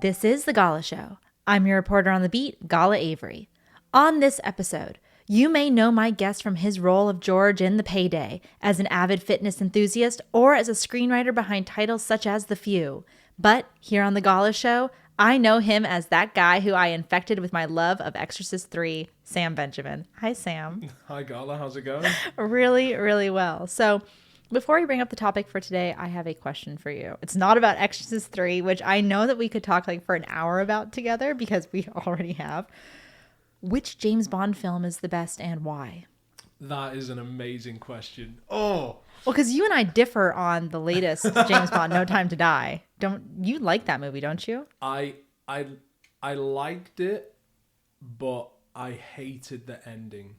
This is the Gala Show. I'm your reporter on the beat, Gala Avery. On this episode, you may know my guest from his role of George in The Payday, as an avid fitness enthusiast, or as a screenwriter behind titles such as The Few. But here on the Gala Show, I know him as that guy who I infected with my love of Exorcist 3, Sam Benjamin. Hi, Sam. Hi, Gala. How's it going? Really, really well. So before we bring up the topic for today, I have a question for you. It's not about Exorcist 3, which I know that we could talk like for an hour about together because we already have. Which James Bond film is the best and why? That is an amazing question. Oh, well, because you and I differ on the latest James Bond, No Time to Die. Don't you like that movie, don't you? I liked it, but I hated the ending.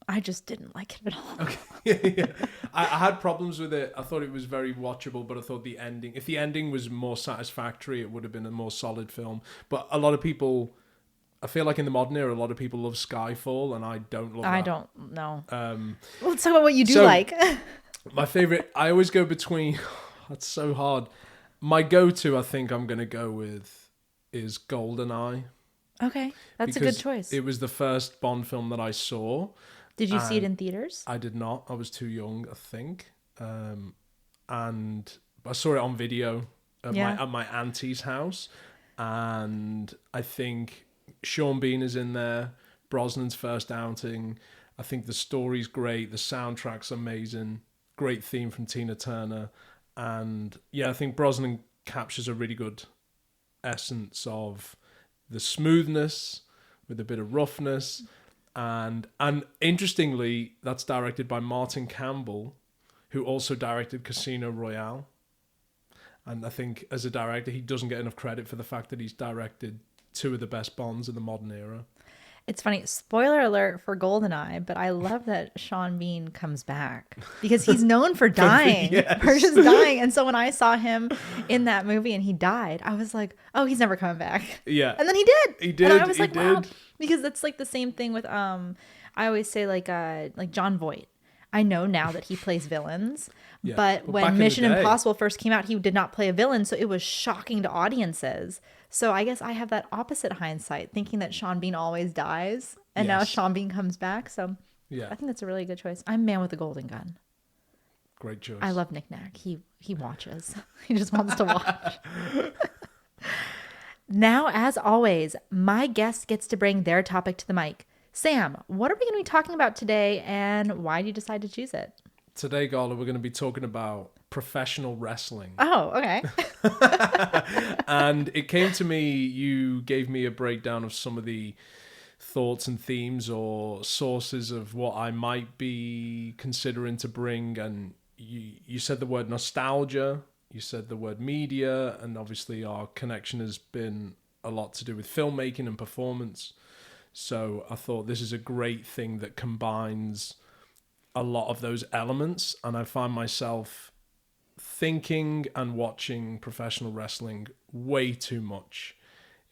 I just didn't like it at all. Okay. Yeah. I had problems with it. I thought it was very watchable, but I thought the ending, if the ending was more satisfactory, it would have been a more solid film. But a lot of people, I feel like in the modern era, a lot of people love Skyfall, and I don't love that. I don't know. Let's talk about what you do like. My favorite, I always go between, that's so hard. My go-to, I think I'm going to go with, is GoldenEye. Okay, that's a good choice. It was the first Bond film that I saw. Did you see it in theaters? I did not. I was too young, I think. And I saw it on video at my auntie's house. And I think Sean Bean is in there. Brosnan's first outing. I think the story's great. The soundtrack's amazing. Great theme from Tina Turner. And yeah, I think Brosnan captures a really good essence of the smoothness with a bit of roughness. And interestingly, that's directed by Martin Campbell, who also directed Casino Royale. And I think as a director, he doesn't get enough credit for the fact that he's directed two of the best Bonds in the modern era. It's funny, spoiler alert for GoldenEye, but I love that Sean Bean comes back because he's known for dying, Yes. or just dying. And so when I saw him in that movie and he died, I was like, oh, he's never coming back. Yeah. And then he did. He did. And I was he like, did. wow. Because that's like the same thing with, I always say like John Voight. I know now that he plays villains, Yeah. but Well, back when in the Mission day- Impossible first came out, he did not play a villain. So it was shocking to audiences. So I guess I have that opposite hindsight, thinking that Sean Bean always dies. And now Yes. Sean Bean comes back. So Yeah. I think that's a really good choice. I'm Man with the Golden Gun. Great choice. I love Nick Nack. He watches. He just wants to watch. Now, as always, my guest gets to bring their topic to the mic. Sam, what are we going to be talking about today, and why did you decide to choose it? Today, Gala, we're going to be talking about professional wrestling. Oh, okay. And it came to me, you gave me a breakdown of some of the thoughts and themes or sources of what I might be considering to bring. And you said the word nostalgia, you said the word media, and obviously our connection has been a lot to do with filmmaking and performance. So I thought this is a great thing that combines a lot of those elements. And I find myself thinking and watching professional wrestling way too much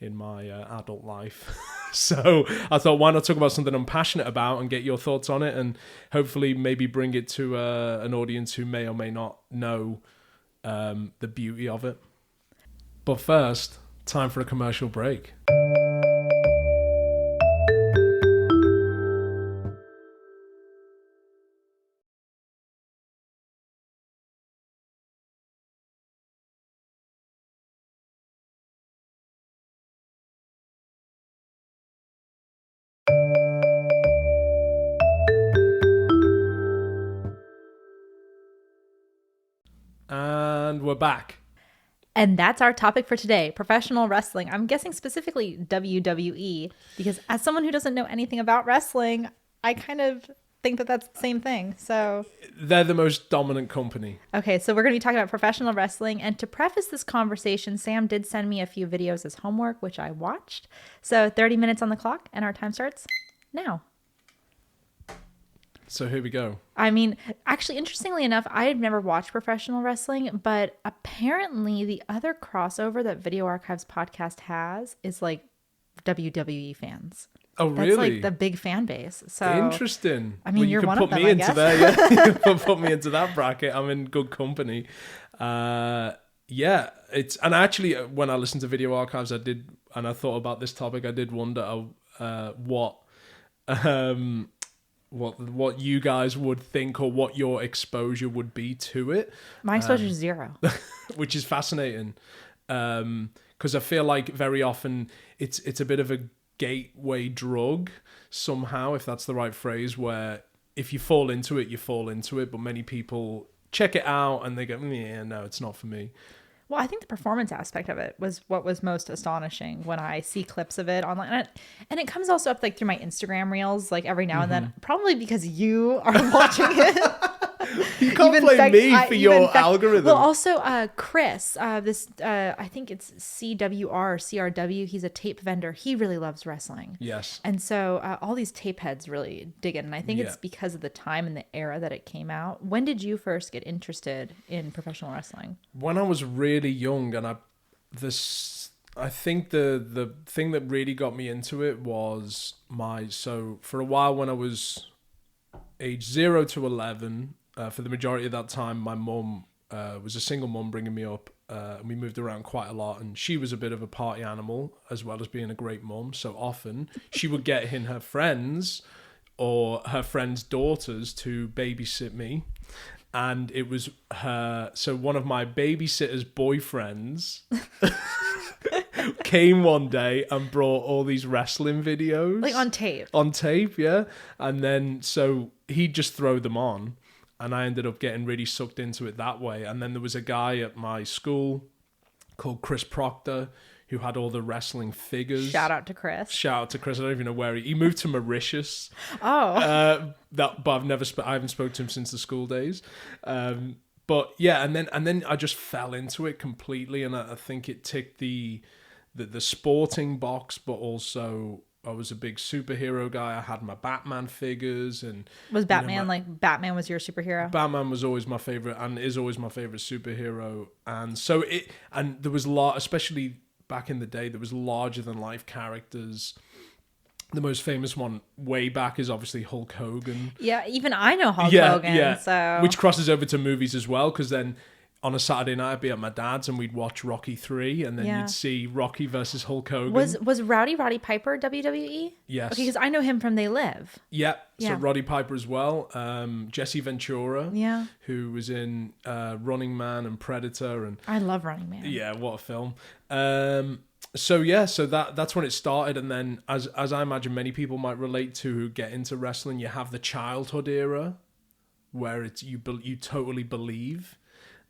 in my adult life. So I thought, why not talk about something I'm passionate about and get your thoughts on it, and hopefully maybe bring it to an audience who may or may not know the beauty of it. But first, time for a commercial break. And we're back. And that's our topic for today, professional wrestling. I'm guessing specifically WWE, because as someone who doesn't know anything about wrestling, I kind of think that that's the same thing. So They're the most dominant company. okay, so we're going to be talking about professional wrestling. And to preface this conversation, Sam did send me a few videos as homework, which I watched. So 30 minutes on the clock, and our time starts now. So here we go. I mean, actually, interestingly enough, I had never watched professional wrestling, but apparently the other crossover that Video Archives podcast has is like WWE fans. Oh, That's really? like the big fan base. So Interesting. I mean, Well, you're you one can of put them, me I into guess. there. Yeah, you can put me into that bracket. I'm in good company. yeah, and actually when I listened to Video Archives, I thought about this topic. I did wonder what you guys would think or what your exposure would be to it. My exposure is zero. Which is fascinating, because I feel like very often it's a bit of a gateway drug somehow, if that's the right phrase, where if you fall into it, you fall into it. But many people check it out and they go, yeah, no, it's not for me. Well, I think the performance aspect of it was what was most astonishing when I see clips of it online. And it comes also up like through my Instagram reels, like every now and then, probably because you are watching it. You can't blame me for your algorithm. Well, also Chris, I think it's CWR or CRW. He's a tape vendor. He really loves wrestling. Yes. And so all these tape heads really dig it. And I think it's because of the time and the era that it came out. When did you first get interested in professional wrestling? When I was really young, and I think the thing that really got me into it was so for a while when I was age 0 to 11, for the majority of that time, my mum was a single mum bringing me up. And we moved around quite a lot, and she was a bit of a party animal as well as being a great mum. So often she would get in her friends or her friends' daughters to babysit me. And it was so one of my babysitter's boyfriends came one day and brought all these wrestling videos. Like on tape? On tape, yeah. And then, so he'd just throw them on, and I ended up getting really sucked into it that way. And then there was a guy at my school called Chris Proctor who had all the wrestling figures. Shout out to Chris. I don't even know where he moved to Mauritius. Oh. But I haven't spoken to him since the school days. But yeah, and then I just fell into it completely, and I think it ticked the sporting box, but also I was a big superhero guy. I had my Batman figures, and was Batman Batman was your superhero? Batman was always my favorite, and is always my favorite superhero. And so and there was especially back in the day, there was larger than life characters. The most famous one way back is obviously Hulk Hogan. Yeah, even I know Hulk Hogan. Yeah, so. Which crosses over to movies as well, because then on a Saturday night I'd be at my dad's and we'd watch Rocky 3, and then you'd see Rocky versus Hulk Hogan. Was Roddy Piper WWE? Yes. Okay, because I know him from They Live. Yeah. So Roddy Piper as well. Jesse Ventura. Yeah. Who was in Running Man and Predator, and I love Running Man. Yeah, what a film. So that's when it started, and then as I imagine many people might relate to who get into wrestling, you have the childhood era where it's you totally believe.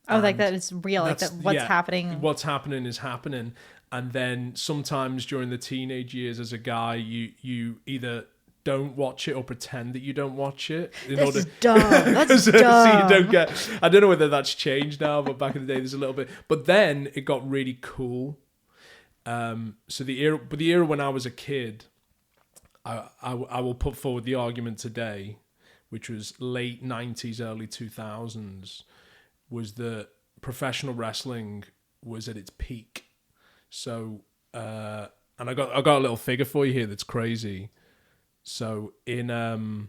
Oh, like that it's real, like that what's happening. What's happening is happening. And then sometimes during the teenage years as a guy, you either don't watch it or pretend that you don't watch it. That's dumb. That's so dumb. you don't get. I don't know whether that's changed now, but back in the day there's a little bit. But then it got really cool. So the era when I was a kid, I will put forward the argument today, which was late 90s, early 2000s, was that professional wrestling was at its peak. So, and I got a little figure for you here that's crazy. So in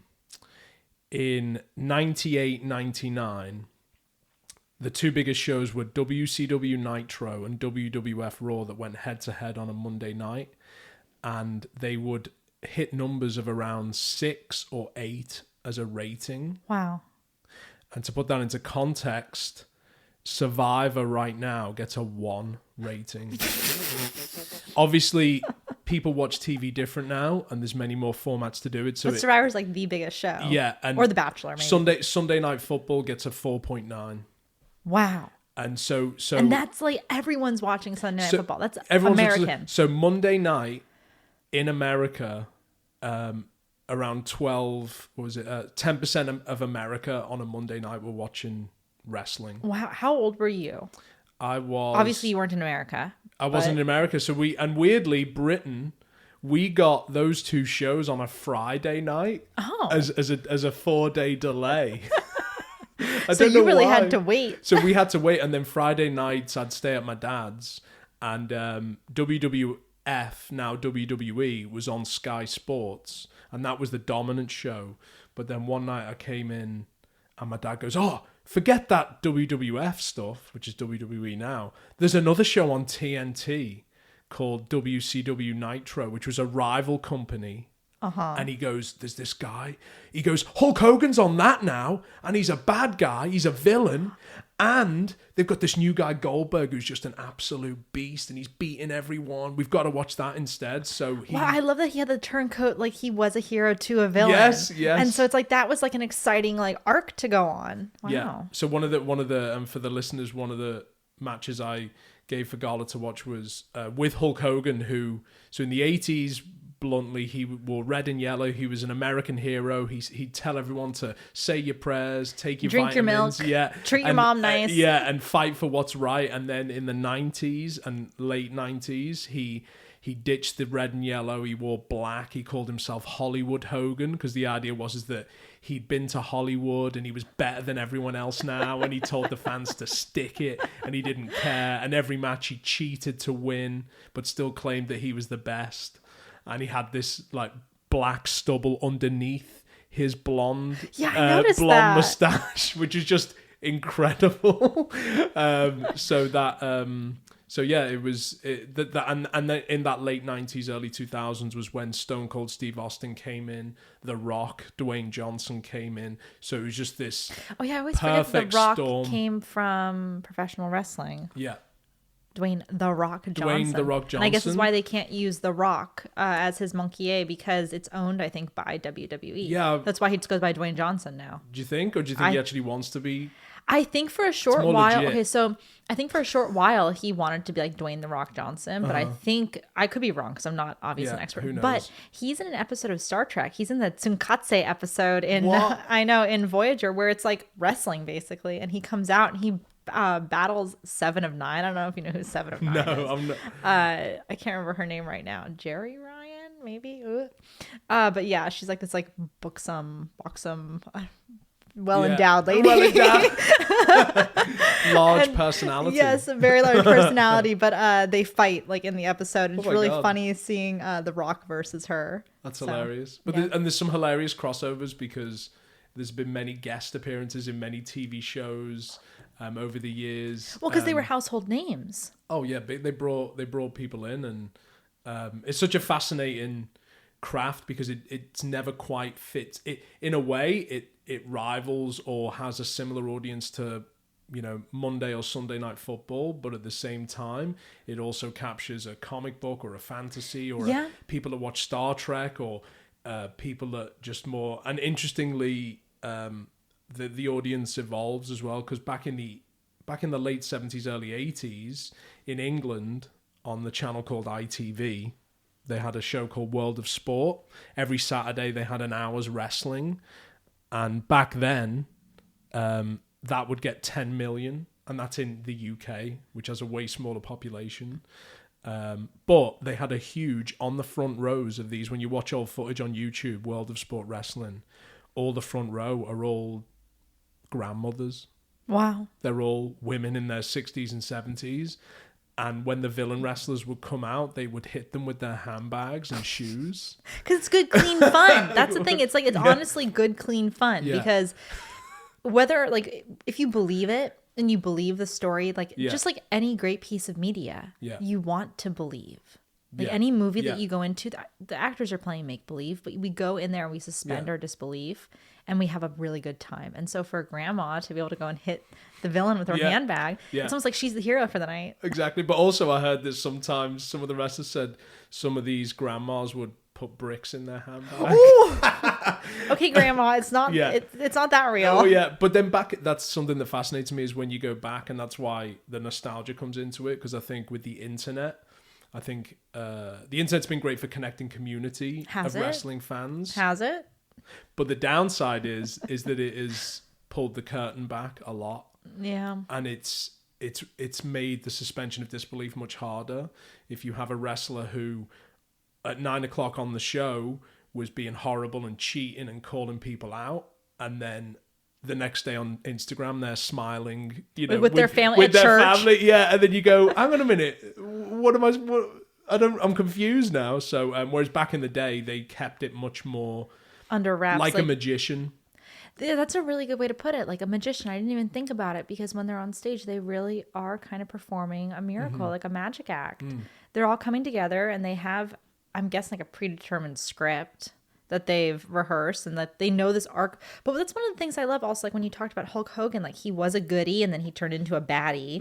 98, 99, the two biggest shows were WCW Nitro and WWF Raw that went head to head on a Monday night, and they would hit numbers of around 6 or 8 as a rating. Wow. And to put that into context, Survivor right now gets a 1 rating. Obviously, people watch TV different now, and there's many more formats to do it. But Survivor's like the biggest show. Yeah. Or The Bachelor, maybe. Sunday Night Football gets a 4.9. Wow. And so and that's like everyone's watching Sunday Night Football. That's American. So Monday night in America, around 10% of America on a Monday night were watching wrestling. Wow. How old were you? I was... Obviously you weren't in America. I wasn't in America. So weirdly, Britain, we got those two shows on a Friday night as a 4-day delay. So you really had to wait. So we had to wait, and then Friday nights I'd stay at my dad's, and WWF, now WWE, was on Sky Sports, and that was the dominant show. But then one night I came in, and my dad goes, "Oh, forget that WWF stuff, which is WWE now. There's another show on TNT called WCW Nitro, which was a rival company. And he goes, there's this guy. He goes, Hulk Hogan's on that now, and he's a bad guy. He's a villain. And they've got this new guy, Goldberg, who's just an absolute beast, and he's beating everyone. We've got to watch that instead. So wow, I love that he had the turncoat, like he was a hero to a villain. Yes. And so it's like that was like an exciting like arc to go on. Wow. Yeah. So one of the for the listeners, one of the matches I gave for Gala to watch was with Hulk Hogan, so in the 80s, bluntly, he wore red and yellow. He was an American hero. He'd tell everyone to say your prayers, take your drink vitamins, your milk, treat your mom nice, and fight for what's right. And then in the 90s and late 90s, he ditched the red and yellow. He wore black. He called himself Hollywood Hogan because the idea was that he'd been to Hollywood and he was better than everyone else now. And he told the fans to stick it, and he didn't care. And every match he cheated to win, but still claimed that he was the best. And he had this like black stubble underneath his blonde mustache, which is just incredible. It was and then in that late 90s, early 2000s was when Stone Cold Steve Austin came in, The Rock, Dwayne Johnson came in. So it was just this. Oh yeah, I always forget that The Rock came from professional wrestling. Yeah. Dwayne The Rock Johnson. And I guess that's why they can't use The Rock as his Monkey A, because it's owned, I think, by WWE. Yeah. That's why he just goes by Dwayne Johnson now. Do you think? Or do you think he actually wants to be? I think for a short while. Legit. Okay, so I think for a short while he wanted to be like Dwayne The Rock Johnson, but I think I could be wrong because I'm not obviously an expert. Who knows? But he's in an episode of Star Trek. He's in the Tsunkatse episode in in Voyager, where it's like wrestling basically, and he comes out and he battles Seven of Nine. I don't know if you know who Seven of Nine is. No, I'm not. I can't remember her name right now. Jerry Ryan, maybe. But yeah, she's like this like buxom, well-endowed lady. Large personality. Yes, a very large personality. But they fight like in the episode. And it's really funny seeing The Rock versus her. That's hilarious. But there's some hilarious crossovers because there's been many guest appearances in many TV shows over the years. Well, because they were household names. Oh yeah, they brought people in, and it's such a fascinating craft because it's never quite fits. It in a way it rivals or has a similar audience to Monday or Sunday Night Football, but at the same time it also captures a comic book or a fantasy or people that watch Star Trek or people that just more. And interestingly, the audience evolves as well, because back in the late 70s, early 80s in England on the channel called ITV, they had a show called World of Sport. Every Saturday they had an hour's wrestling, and back then that would get 10 million, and that's in the UK, which has a way smaller population. But they had a huge, on the front rows of these, when you watch old footage on YouTube, World of Sport Wrestling, all the front row are all grandmothers. Wow. They're all women in their 60s and 70s. And when the villain wrestlers would come out, they would hit them with their handbags and shoes. Because it's good, clean fun. That's the thing. It's like, it's honestly good, clean fun. Yeah. Because whether, like, if you believe it and you believe the story, like, just like any great piece of media, you want to believe. Like any movie that you go into, the actors are playing make-believe, but we go in there and we suspend our disbelief and we have a really good time. And so for grandma to be able to go and hit the villain with her handbag, it's almost like she's the hero for the night. Exactly. But also I heard that sometimes some of the wrestlers said some of these grandmas would put bricks in their handbag. Okay, grandma, it's not it's not that real. Oh yeah, but then that's something that fascinates me is when you go back, and that's why the nostalgia comes into it, because I think with the internet, I think the internet's been great for connecting community of wrestling fans. Has it? But the downside is that it has pulled the curtain back a lot. Yeah. And it's made the suspension of disbelief much harder. If you have a wrestler who at 9:00 on the show was being horrible and cheating and calling people out, and then the next day on Instagram they're smiling, with their family at church. And then you go, hang on a minute, I'm confused now. So whereas back in the day they kept it much more under wraps, like a magician. Yeah, that's a really good way to put it. Like a magician. I didn't even think about it because when they're on stage, they really are kind of performing a miracle, like a magic act. They're all coming together and they have, I'm guessing, like a predetermined script that they've rehearsed and that they know this arc. But that's one of the things I love also, like when you talked about Hulk Hogan, like he was a goodie and then he turned into a baddie.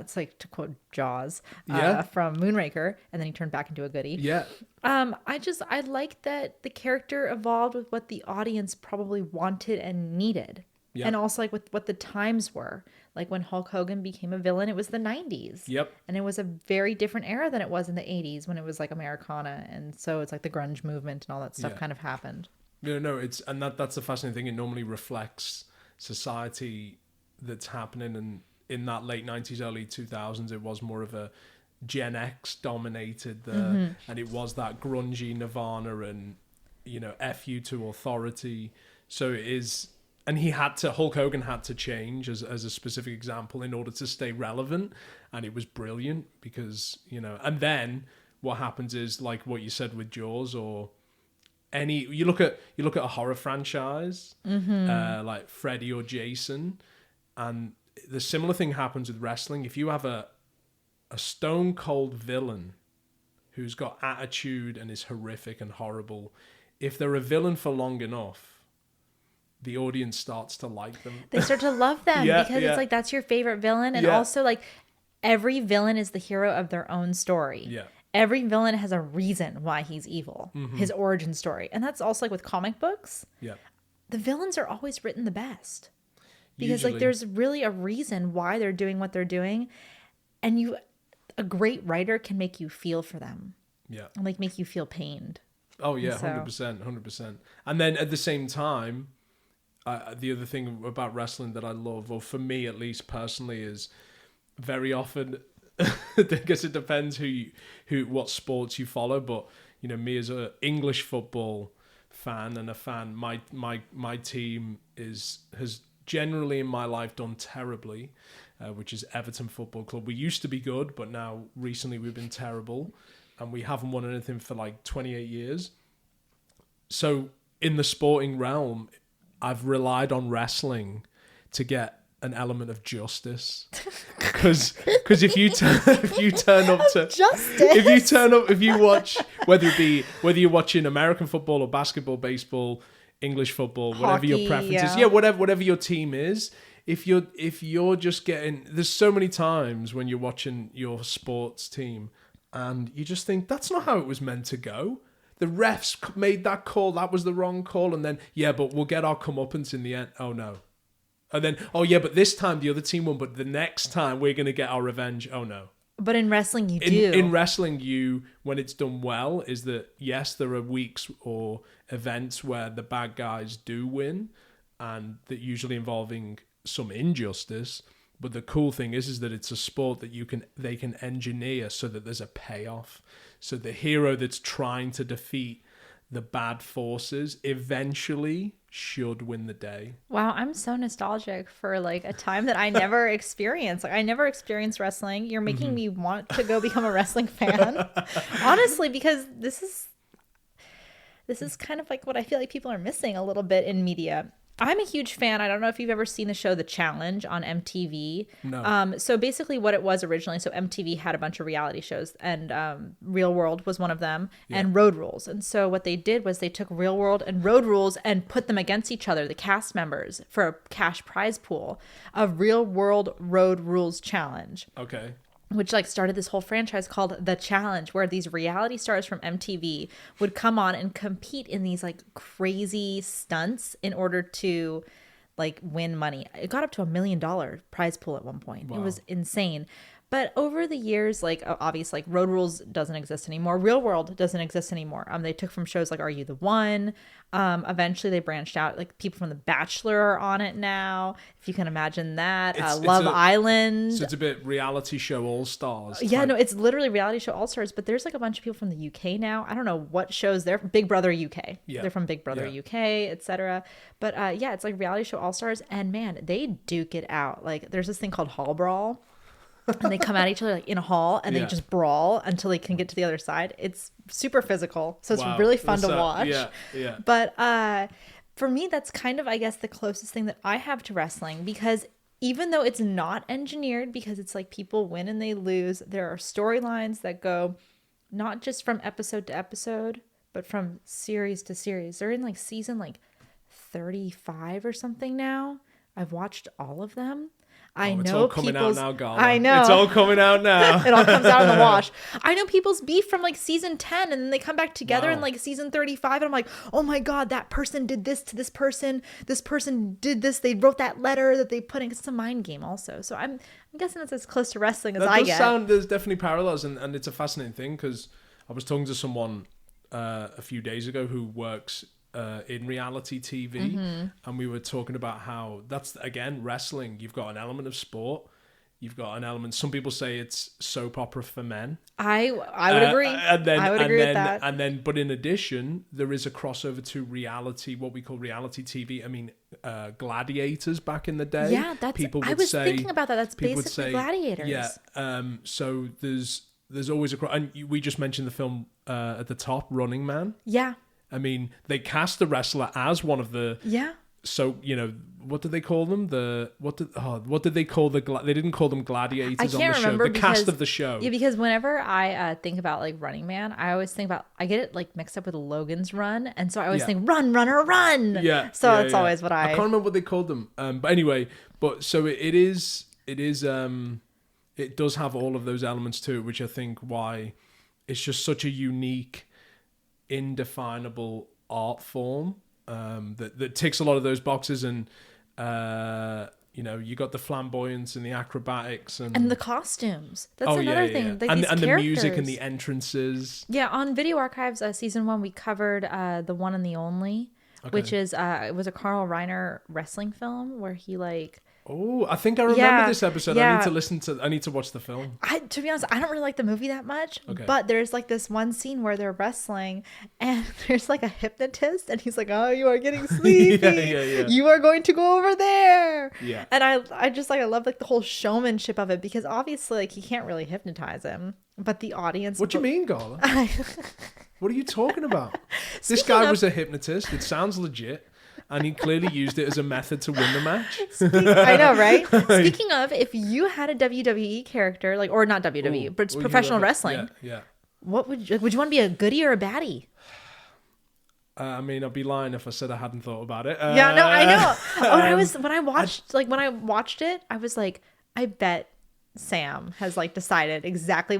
It's like, to quote Jaws from Moonraker, and then he turned back into a goodie. Yeah. I like that the character evolved with what the audience probably wanted and needed. Yeah. And also like with what the times were. Like when Hulk Hogan became a villain, it was the 90s. Yep. And it was a very different era than it was in the 80s when it was like Americana. And so it's like the grunge movement and all that stuff kind of happened. No, that's the fascinating thing. It normally reflects society that's happening. And in that late 90s, early 2000s, it was more of a Gen X dominated and it was that grungy Nirvana and, F you to authority. So it is, and Hulk Hogan had to change as a specific example in order to stay relevant. And it was brilliant because, and then what happens is like what you said with Jaws or you look at a horror franchise, like Freddy or Jason, and the similar thing happens with wrestling. If you have a stone cold villain who's got attitude and is horrific and horrible, if they're a villain for long enough, the audience starts to like them. They start to love them because it's like that's your favorite villain. And also like every villain is the hero of their own story. Yeah. Every villain has a reason why he's evil, his origin story. And that's also like with comic books. Yeah. The villains are always written the best. Because Usually. like there's really a reason why they're doing what they're doing. And a great writer can make you feel for them. Yeah. And like make you feel pained. Oh yeah, 100%. And then at the same time, the other thing about wrestling that I love, or for me at least personally, is very often, I guess it depends what sports you follow, but me as a English football fan and a fan, my team has generally in my life done terribly, which is Everton Football Club. We used to be good, but now recently we've been terrible, and we haven't won anything for like 28 years. So in the sporting realm, I've relied on wrestling to get an element of justice, because if you turn up to justice, if you watch whether you're watching American football or basketball, baseball, English football, hockey, whatever your preference is, whatever your team is, if you're just getting, there's so many times when you're watching your sports team and you just think that's not how it was meant to go. The refs made that call. That was the wrong call. And then, but we'll get our comeuppance in the end. Oh, no. And then, but this time the other team won. But the next time we're going to get our revenge. Oh, no. But in wrestling, you do. In wrestling, when it's done well, is that, yes, there are weeks or events where the bad guys do win. And that usually involving some injustice. But the cool thing is that it's a sport that they can engineer so that there's a payoff. So the hero that's trying to defeat the bad forces eventually should win the day. Wow, I'm so nostalgic for like a time that I never experienced. Like I never experienced wrestling. You're making me want to go become a wrestling fan. Honestly, because this is kind of like what I feel like people are missing a little bit in media. I'm a huge fan. I don't know if you've ever seen the show The Challenge on MTV. No. So basically what it was originally, so MTV had a bunch of reality shows, and Real World was one of them, and Road Rules. And so what they did was they took Real World and Road Rules and put them against each other, the cast members, for a cash prize pool of Real World Road Rules Challenge. Okay. Which like started this whole franchise called The Challenge, where these reality stars from MTV would come on and compete in these like crazy stunts in order to like win money. It got up to $1 million prize pool at one point. Wow. It was insane. But over the years, like obviously, like Road Rules doesn't exist anymore. Real World doesn't exist anymore. They took from shows like Are You the One? Eventually, they branched out. Like people from The Bachelor are on it now, if you can imagine that. Love Island. So it's a bit reality show all stars. Yeah, no, it's literally reality show all stars. But there's like a bunch of people from the UK now. I don't know what shows they're. Big Brother UK. Yeah. They're from Big Brother UK, etc. But it's like reality show all stars, and man, they duke it out. Like there's this thing called Hall Brawl. And they come at each other like in a hall, and they just brawl until they can get to the other side. It's super physical, so it's really fun to watch. Yeah. But for me, that's kind of, I guess, the closest thing that I have to wrestling, because even though it's not engineered, because it's like people win and they lose, there are storylines that go not just from episode to episode, but from series to series. They're in like season like 35 or something now. I've watched all of them. I know it's all coming out now, Gala. I know. It's all coming out now. It all comes out in the wash. I know people's beef from like season 10, and then they come back together in like season 35, and I'm like, oh my God, that person did this to this person. This person did this. They wrote that letter that they put in. It's a mind game also. So I'm guessing that's as close to wrestling as I get. There's definitely parallels, and it's a fascinating thing, because I was talking to someone a few days ago who works in reality TV, and we were talking about how that's, again, wrestling. You've got an element of sport, you've got an element, some people say it's soap opera for men. I would agree. I would agree with that. And then, but in addition, there is a crossover to reality, what we call reality TV. I mean, Gladiators back in the day. Yeah, I was thinking about that. That's basically Gladiators. Yeah. So there's always and we just mentioned the film at the top, Running Man. Yeah. I mean, they cast the wrestler as one of the... Yeah. So, what did they call them? What did they call the... They didn't call them gladiators on the show. I can't remember. The cast of the show. Yeah, because whenever I think about like Running Man, I always think about... I get it like mixed up with Logan's Run. And so I always think, run, runner, run! Yeah. So that's always what I can't remember what they called them. But anyway, so it does have all of those elements to it, which I think why it's just such a unique, indefinable art form that ticks a lot of those boxes. And you got the flamboyance and the acrobatics and the costumes. That's another thing. Like, and the music and the entrances. Yeah, on Video Archives season 1, we covered The One and the Only, which is it was a Carl Reiner wrestling film where he like... Oh, I think I remember this episode. Yeah. I need to watch the film. To be honest, I don't really like the movie that much. Okay. But there's like this one scene where they're wrestling, and there's like a hypnotist, and he's like, "Oh, you are getting sleepy. Yeah. You are going to go over there." Yeah. And I just like, I love like the whole showmanship of it, because obviously like he can't really hypnotize him, but the audience. What do you mean, Gala? What are you talking about? This guy was a hypnotist. It sounds legit. And he clearly used it as a method to win the match. I know, right? Speaking of, if you had a WWE character, like, or not WWE, but it's professional wrestling. Yeah. What would you want to be, a goodie or a baddie? I mean, I'd be lying if I said I hadn't thought about it. Yeah, no, I know. When I watched it, I was like, I bet Sam has like decided exactly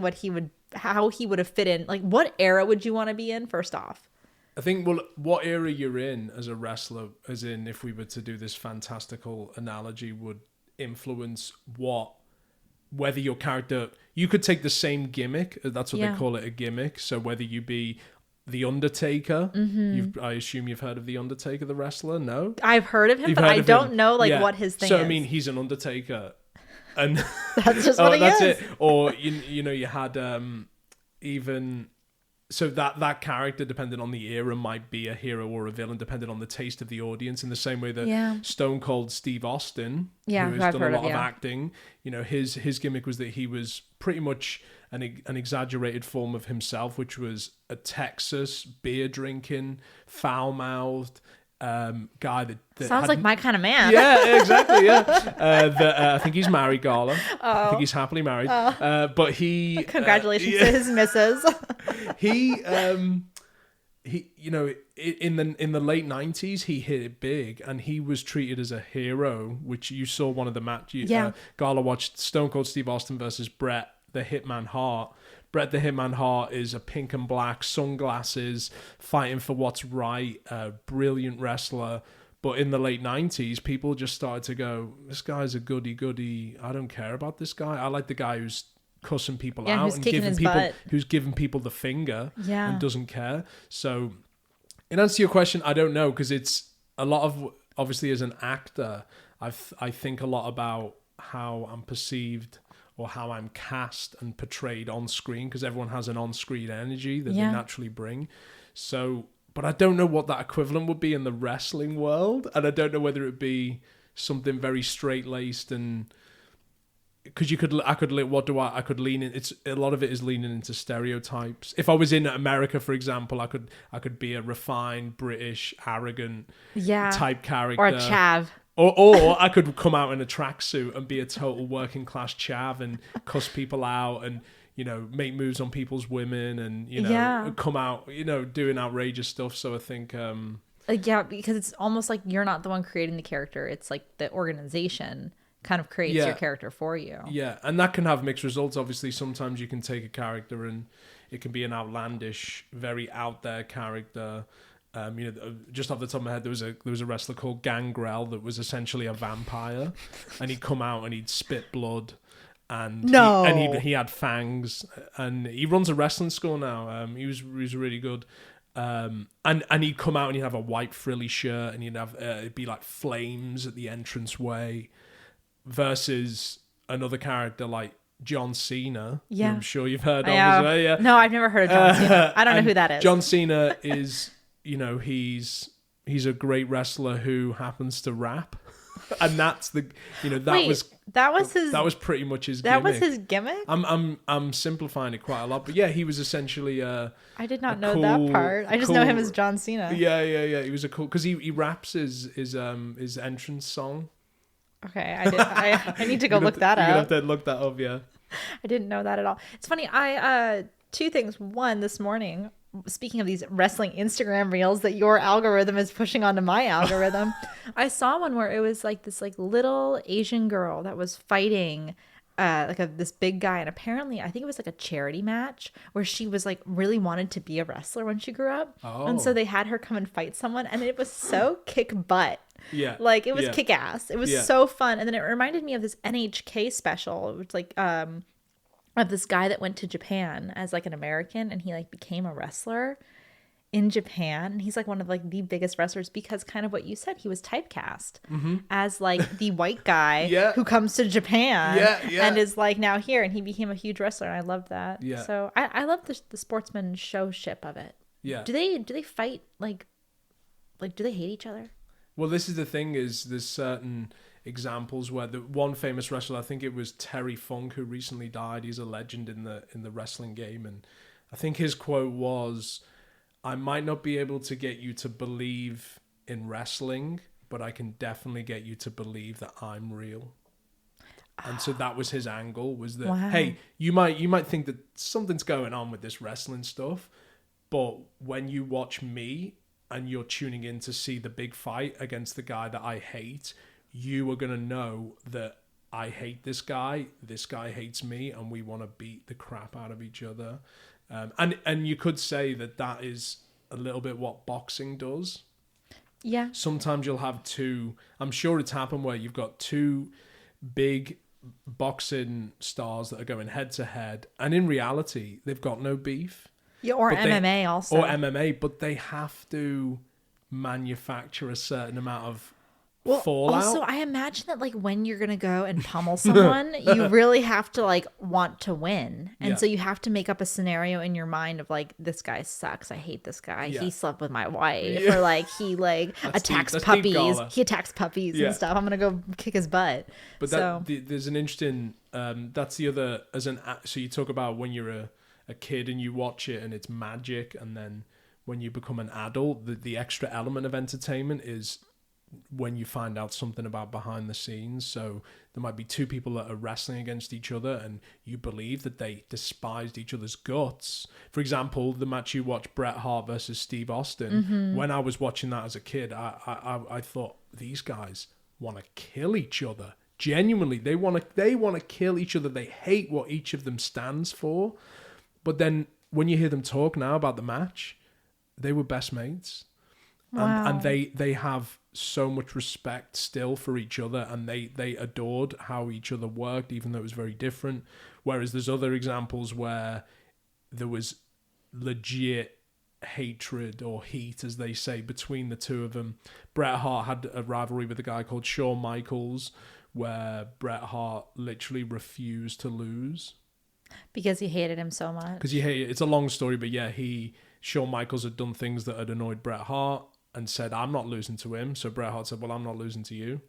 how he would have fit in. Like, what era would you want to be in? First off. I think, what era you're in as a wrestler, as in if we were to do this fantastical analogy, would influence whether your character... You could take the same gimmick, that's what they call it, a gimmick. So whether you be The Undertaker, I assume you've heard of The Undertaker, the wrestler, no? I've heard of him, but I don't know what his thing is. So, I mean, he's an Undertaker. And that's just what he is. That's it. Or, you had even... So that character, depending on the era, might be a hero or a villain, depending on the taste of the audience. In the same way that Stone Cold Steve Austin, who has done a lot of acting, his gimmick was that he was pretty much an exaggerated form of himself, which was a Texas beer drinking, foul mouthed guy that sounds like my kind of man. Yeah, exactly. Yeah, I think he's married, Gala. I think he's happily married. But he congratulations to his missus. he in the late 90s he hit it big, and he was treated as a hero, which you saw one of the matches. Gala watched Stone Cold Steve Austin versus Bret the Hitman Hart. Bret the Hitman Hart is a pink and black, sunglasses, fighting for what's right, brilliant wrestler. But in the late 90s, people just started to go, this guy's a goody. I don't care about this guy. I like the guy who's cussing people out and who's giving people the finger and doesn't care. So in answer to your question, I don't know, because it's a lot of, obviously as an actor, I think a lot about how I'm perceived or how I'm cast and portrayed on screen, because everyone has an on-screen energy that they naturally bring. So, but I don't know what that equivalent would be in the wrestling world, and I don't know whether it would be something very straight-laced and because I could lean in. It's a lot of it is leaning into stereotypes. If I was in America, for example, I could be a refined British arrogant type character, or a chav. Or I could come out in a tracksuit and be a total working class chav and cuss people out and, you know, make moves on people's women and, you know, come out, you know, doing outrageous stuff. So I think... because it's almost like you're not the one creating the character. It's like the organization kind of creates your character for you. Yeah, and that can have mixed results. Obviously, sometimes you can take a character and it can be an outlandish, very out there character. You know, just off the top of my head, there was a wrestler called Gangrel that was essentially a vampire, and he'd come out and he'd spit blood, and he had fangs, and he runs a wrestling school now. He was really good, and he'd come out and he'd have a white frilly shirt, and he'd have it'd be like flames at the entranceway, versus another character like John Cena. Who I'm sure you've heard of as well. Yeah. No, I've never heard of John Cena. I don't know who that is. John Cena is. You know, he's a great wrestler who happens to rap, and that's the, you know, that was pretty much his gimmick. That was his gimmick? I'm simplifying it quite a lot, but yeah, he was essentially I did not know that part. I just know him as John Cena. Yeah. He was a cool, because he raps his entrance song. Okay, I need to go look that up. You're gonna have to look that up, yeah. I didn't know that at all. It's funny. Two things. One, this morning, speaking of these wrestling Instagram reels that your algorithm is pushing onto my algorithm, I saw one where it was like this like little Asian girl that was fighting this big guy, and apparently I think it was like a charity match where she was like really wanted to be a wrestler when she grew up. And so they had her come and fight someone, and it was so kick butt. Yeah. Like it was kick ass. It was so fun. And then it reminded me of this NHK special. It was like of this guy that went to Japan as like an American, and he like became a wrestler in Japan, and he's like one of like the biggest wrestlers because kind of what you said, he was typecast as like the white guy who comes to Japan and is like now here, and he became a huge wrestler, and I loved that. So I love the sportsman showship of it. Do they fight like do they hate each other? Well, this is the thing, is there's certain examples where the one famous wrestler, I think it was Terry Funk, who recently died. He's a legend in the wrestling game, and I think his quote was, "I might not be able to get you to believe in wrestling, but I can definitely get you to believe that I'm real." And so that was his angle, was that, hey, you might think that something's going on with this wrestling stuff, but when you watch me and you're tuning in to see the big fight against the guy that I hate, you are going to know that I hate this guy hates me, and we want to beat the crap out of each other. And you could say that is a little bit what boxing does. Yeah. Sometimes you'll have I'm sure it's happened where you've got two big boxing stars that are going head to head, and in reality, they've got no beef. Yeah, or MMA also. Or MMA, but they have to manufacture a certain amount of fallout. Also, I imagine that like when you're gonna go and pummel someone, you really have to like want to win, and so you have to make up a scenario in your mind of like, this guy sucks, I hate this guy, he slept with my wife, or like he like attacks puppies, he attacks puppies and stuff. I'm gonna go kick his butt. But there's an interesting that's the other, so you talk about when you're a kid and you watch it and it's magic, and then when you become an adult, the extra element of entertainment is when you find out something about behind the scenes. So there might be two people that are wrestling against each other, and you believe that they despised each other's guts. For example, the match you watched, Bret Hart versus Steve Austin. When I was watching that as a kid, I thought, these guys want to kill each other. Genuinely, they want to kill each other. They hate what each of them stands for. But then when you hear them talk now about the match, they were best mates. Wow. And they have so much respect still for each other, and they adored how each other worked, even though it was very different. Whereas there's other examples where there was legit hatred or heat, as they say, between the two of them. Bret Hart had a rivalry with a guy called Shawn Michaels, where Bret Hart literally refused to lose. Because he hated him so much. Because it's a long story, but yeah, Shawn Michaels had done things that had annoyed Bret Hart and said, I'm not losing to him. So Bret Hart said, well, I'm not losing to you.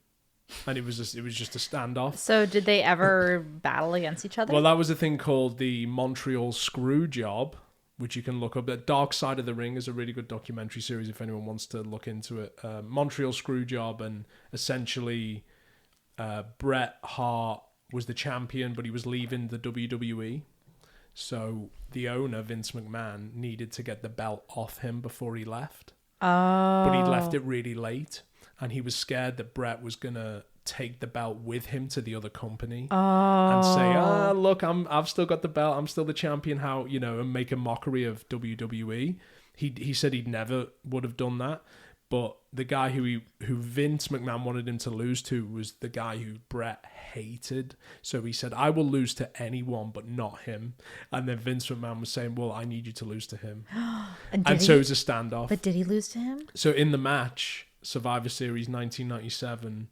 and it was just a standoff. So did they ever battle against each other? Well, that was a thing called the Montreal Screw Job, which you can look up. The Dark Side of the Ring is a really good documentary series if anyone wants to look into it. Montreal Screw Job, and essentially Bret Hart was the champion, but he was leaving the WWE. So the owner, Vince McMahon, needed to get the belt off him before he left. Oh. But he left it really late, and he was scared that Bret was going to take the belt with him to the other company and say, look, I've still got the belt, I'm still the champion, how, and make a mockery of WWE. He said he'd never would have done that, but the guy who Vince McMahon wanted him to lose to was the guy who Bret hated. So he said, I will lose to anyone but not him. And then Vince McMahon was saying, well, I need you to lose to him. and so it was a standoff. But did he lose to him? So in the match, Survivor Series 1997,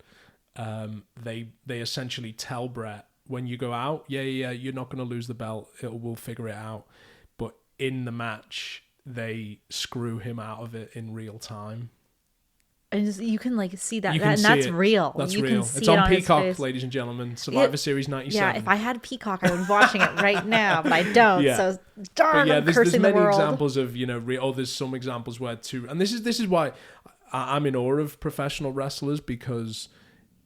they essentially tell Bret, when you go out, you're not going to lose the belt. We'll figure it out. But in the match, they screw him out of it in real time. And you can see that, and that's real. That's you real. Can see it's on it on Peacock, ladies and gentlemen. Survivor Series 97. Yeah, if I had Peacock, I would be watching it right now, but I don't. Yeah. So darn, I'm there's cursing many the world. examples of there's some examples where and this is why I'm in awe of professional wrestlers, because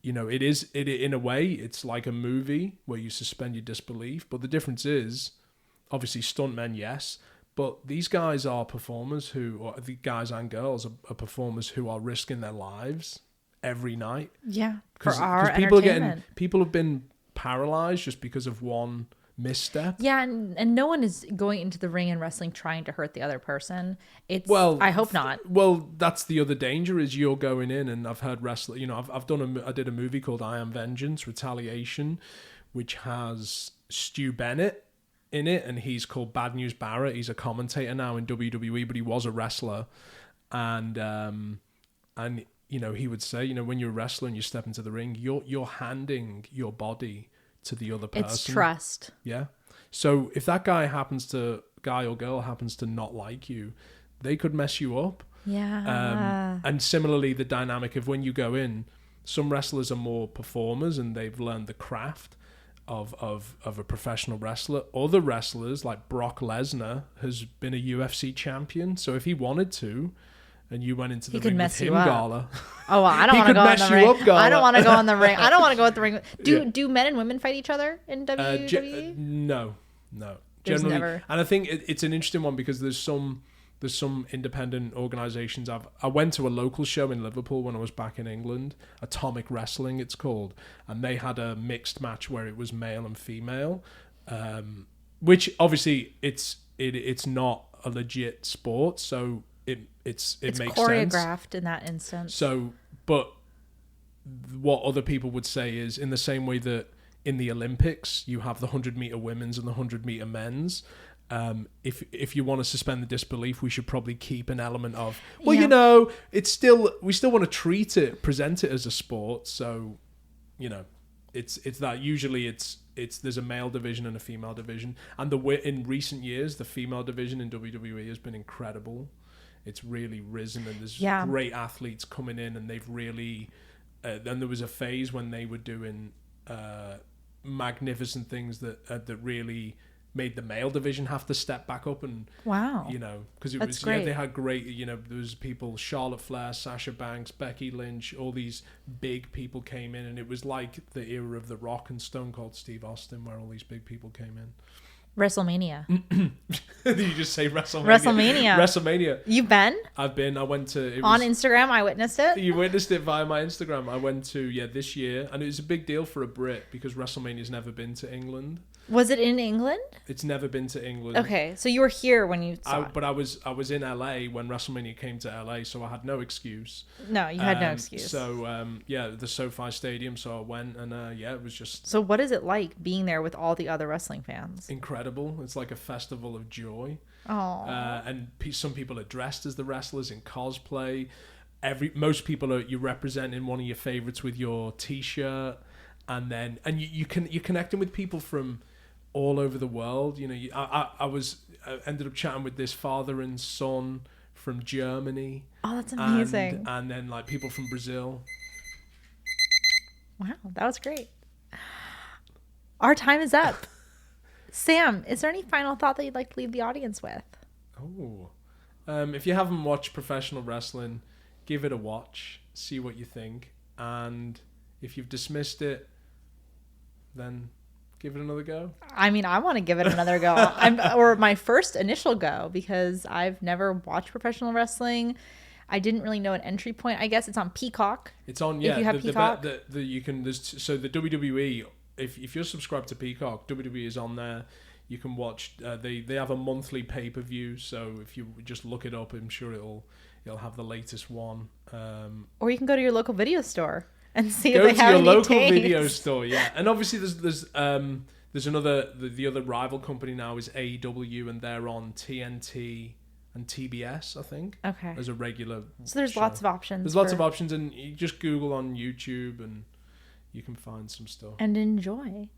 it in a way it's like a movie where you suspend your disbelief, but the difference is obviously stuntmen, yes. But these guys are performers or the guys and girls are performers who are risking their lives every night. Yeah, for our people entertainment. People have been paralyzed just because of one misstep. Yeah, and no one is going into the ring in wrestling trying to hurt the other person. I hope not. Well, that's the other danger, is you're going in, and I've heard wrestler. I did a movie called I Am Vengeance: Retaliation, which has Stu Bennett in it, and he's called Bad News Barrett. He's a commentator now in WWE, but he was a wrestler, and he would say, when you're a wrestler and you step into the ring, you're handing your body to the other person. It's trust. Yeah. So if that guy or girl happens to not like you, they could mess you up. Yeah. And similarly, the dynamic of when you go in, some wrestlers are more performers and they've learned the craft of a professional wrestler. Other wrestlers, like Brock Lesnar, has been a UFC champion. So if he wanted to, and you went into the ring with him, Gala. Oh, well, I don't want to go in the ring. I don't want to go in the ring. I don't want to go in the ring. Do men and women fight each other in WWE? No. There's Generally, never. and I think it's an interesting one because there's some independent organizations. I went to a local show in Liverpool when I was back in England, Atomic Wrestling it's called, and they had a mixed match where it was male and female, which obviously it's not a legit sport, so it makes choreographed sense in that instance. So, but what other people would say is, in the same way that in the Olympics you have the 100-meter women's and the 100-meter men's, if you want to suspend the disbelief, we should probably keep an element of, we still want to present it as a sport. So, it's that usually it's there's a male division and a female division, and in recent years the female division in WWE has been incredible. It's really risen, and there's great athletes coming in, and they've really. Then there was a phase when they were doing magnificent things that really made the male division have to step back up, and because it was great. they had great, there was people, Charlotte Flair, Sasha Banks, Becky Lynch, all these big people came in, and it was like the era of The Rock and Stone Cold Steve Austin, where all these big people came in. WrestleMania. Did you just say WrestleMania? WrestleMania. You've been? I've been. I went to... On Instagram, I witnessed it? You witnessed it via my Instagram. I went to, this year, and it was a big deal for a Brit because WrestleMania's never been to England. Was it in England? It's never been to England. Okay, so you were here when you saw it. But I was in LA when WrestleMania came to LA, so I had no excuse. No, you had no excuse. So, the SoFi Stadium, so I went, and it was just... So what is it like being there with all the other wrestling fans? Incredible. It's like a festival of joy. Oh. And some people are dressed as the wrestlers in cosplay. Most people you're representing one of your favorites with your T-shirt, and you're connecting with people from all over the world. I ended up chatting with this father and son from Germany. Oh, that's amazing. And then like people from Brazil. Wow, that was great. Our time is up. Sam, is there any final thought that you'd like to leave the audience with? Oh. If you haven't watched professional wrestling, give it a watch. See what you think. And if you've dismissed it, then give it another go. I mean, I want to give it another go. Or my first initial go, because I've never watched professional wrestling. I didn't really know an entry point. I guess it's on Peacock. It's on, If you have Peacock. You can. So the WWE. If you're subscribed to Peacock, WWE is on there. You can watch. They have a monthly pay-per-view. So if you just look it up, I'm sure it'll have the latest one. Or you can go to your local video store and see Go if they have to your any local tapes. video store, yeah. And obviously there's another the other rival company now is AEW, and they're on TNT and TBS, I think. Okay. As a regular. So there's show. lots of options. There's lots of options, and you just Google on YouTube and you can find some stuff. And enjoy.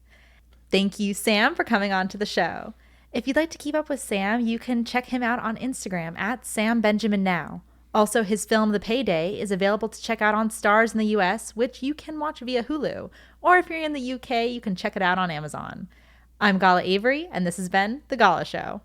Thank you, Sam, for coming on to the show. If you'd like to keep up with Sam, you can check him out on Instagram at Sam Benjamin Now. Also, his film The Payday is available to check out on Stars in the US, which you can watch via Hulu. Or if you're in the UK, you can check it out on Amazon. I'm Gala Avery, and this has been The Gala Show.